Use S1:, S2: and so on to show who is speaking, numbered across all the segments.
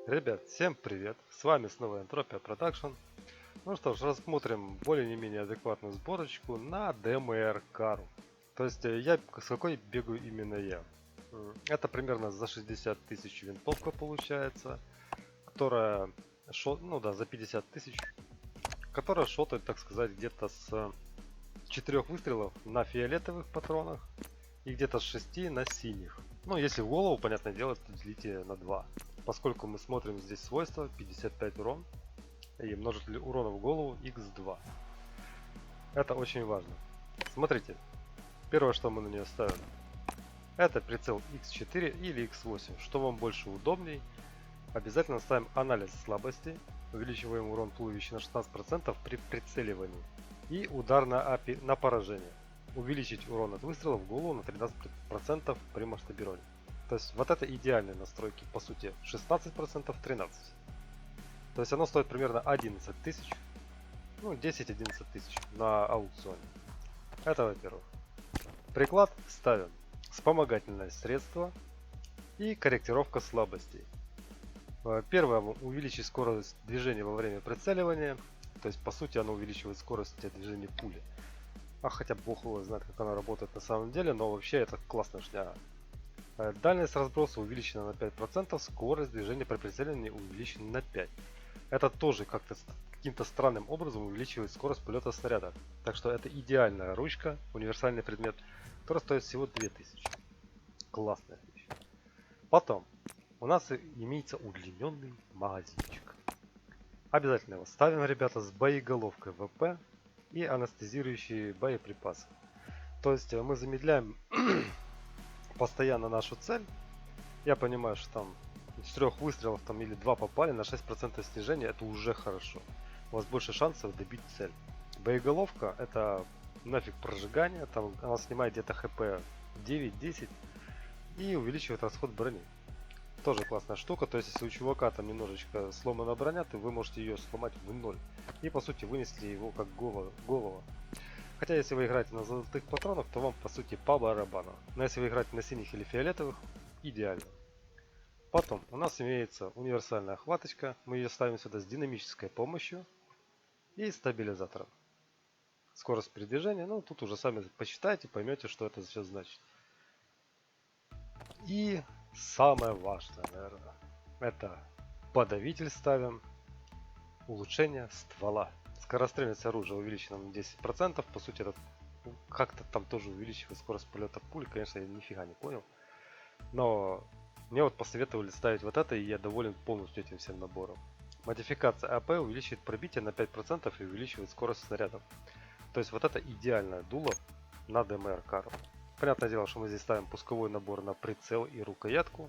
S1: Ребят, всем привет! С вами снова Entropia Production. Ну что ж, рассмотрим более-не-менее адекватную сборочку на DMR кару. То есть с какой бегаю именно я. Это примерно за 60 тысяч винтовка получается, которая за 50 тысяч, которая шотает, так сказать, где-то с 4 выстрелов на фиолетовых патронах и где-то с 6 на синих. Ну, если в голову, понятное дело, то делите на 2. Поскольку мы смотрим здесь свойства 55 урон и множитель урона в голову x2. Это очень важно. Смотрите, первое, что мы на нее ставим, это прицел x4 или x8. Что вам больше удобней. Обязательно ставим анализ слабости. Увеличиваем урон туловища на 16% при прицеливании. И удар на поражение. Увеличить урон от выстрела в голову на 13% при масштабировании. То есть вот это идеальные настройки, по сути 16%, 13%. То есть оно стоит примерно 11 тысяч, ну 10-11 тысяч на аукционе. Это во-первых. Приклад ставим вспомогательное средство и корректировка слабостей. Первое, увеличить скорость движения во время прицеливания. То есть по сути оно увеличивает скорость движения пули. Хотя бог его знает, как она работает на самом деле, но вообще это классная шняга. Дальность разброса увеличена на 5%, скорость движения при прицеливании увеличена на 5%. Это тоже каким-то странным образом увеличивает скорость полета снаряда. Так что это идеальная ручка, универсальный предмет, который стоит всего 2000. Классная вещь. Потом у нас имеется удлиненный магазинчик. Обязательно его ставим, ребята, с боеголовкой ВП и анестезирующие боеприпасы. То есть мы замедляем постоянно нашу цель. Я понимаю, что там с 3 выстрелов там или 2 попали на 6% снижения, это уже хорошо. У вас больше шансов добить цель. Боеголовка это нафиг прожигание, там она снимает где-то хп 9-10 и увеличивает расход брони. Тоже классная штука, то есть если у чувака там немножечко сломана броня, то вы можете ее сломать в ноль. И по сути вынесли его как голова. Хотя если вы играете на золотых патронах, то вам по сути по барабану. Но если вы играете на синих или фиолетовых, идеально. Потом у нас имеется универсальная хваточка. Мы ее ставим сюда с динамической помощью и стабилизатором. Скорость передвижения, ну тут уже сами посчитайте, поймете, что это все значит. И самое важное, наверное, это подавитель ставим. Улучшение ствола. Скорострельность оружия увеличена на 10%. По сути, это как-то там тоже увеличивает скорость полета пули. Конечно, я нифига не понял. Но мне вот посоветовали ставить вот это, и я доволен полностью этим всем набором. Модификация АП увеличивает пробитие на 5% и увеличивает скорость снарядов. То есть вот это идеальное дуло на DMR кару. Понятное дело, что мы здесь ставим пусковой набор на прицел и рукоятку.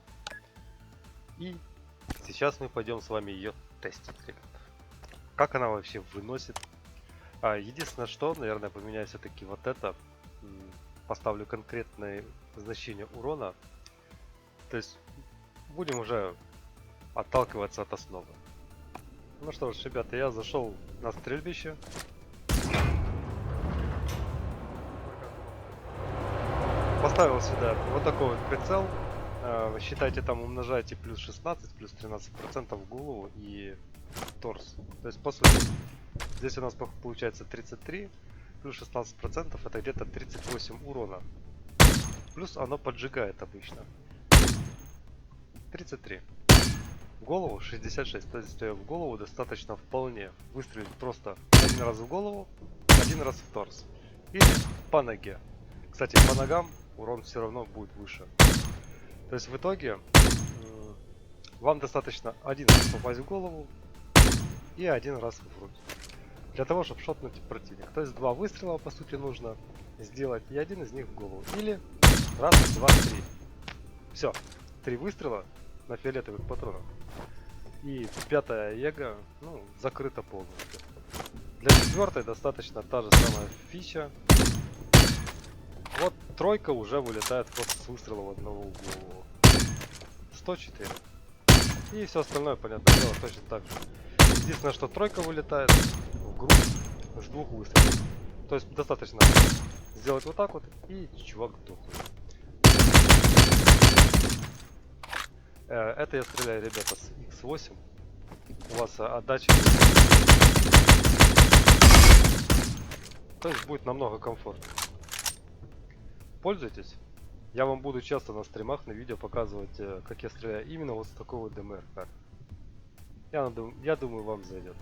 S1: И сейчас мы пойдем с вами ее тестить, ребята. Как она вообще выносит. Единственное, что, наверное, поменяю все-таки вот это. Поставлю конкретное значение урона. То есть будем уже отталкиваться от основы. Ну что ж, ребята, я зашел на стрельбище. Поставил сюда вот такой вот прицел. Считайте, там умножайте плюс 16, плюс 13% в голову и торс. То есть по сути здесь у нас получается 33 плюс 16%, это где-то 38 урона. Плюс оно поджигает обычно 33. В голову 66. То есть в голову достаточно вполне выстрелить просто один раз в голову, один раз в торс. Или по ноге. Кстати, по ногам урон все равно будет выше. То есть в итоге вам достаточно один раз попасть в голову и один раз в руки. Для того, чтобы шотнуть противника. То есть 2 выстрела по сути нужно сделать и один из них в голову. Или раз, два, три. Все. 3 выстрела на фиолетовых патронах. И 5-я ега, ну, закрыта полностью. Для 4-й достаточно та же самая фича. Вот 3 уже вылетает просто с выстрела в одного в голову. 104. И все остальное, понятное дело, точно так же. Единственное, что 3 вылетает в грудь с 2 выстрелов. То есть достаточно сделать вот так вот, и чувак дохнет. Это я стреляю, ребята, с X8. У вас отдача, то есть будет намного комфортнее. Пользуйтесь. Я вам буду часто на стримах, на видео показывать, как я стреляю именно вот с такой вот ДМР карты. Я думаю, вам зайдет.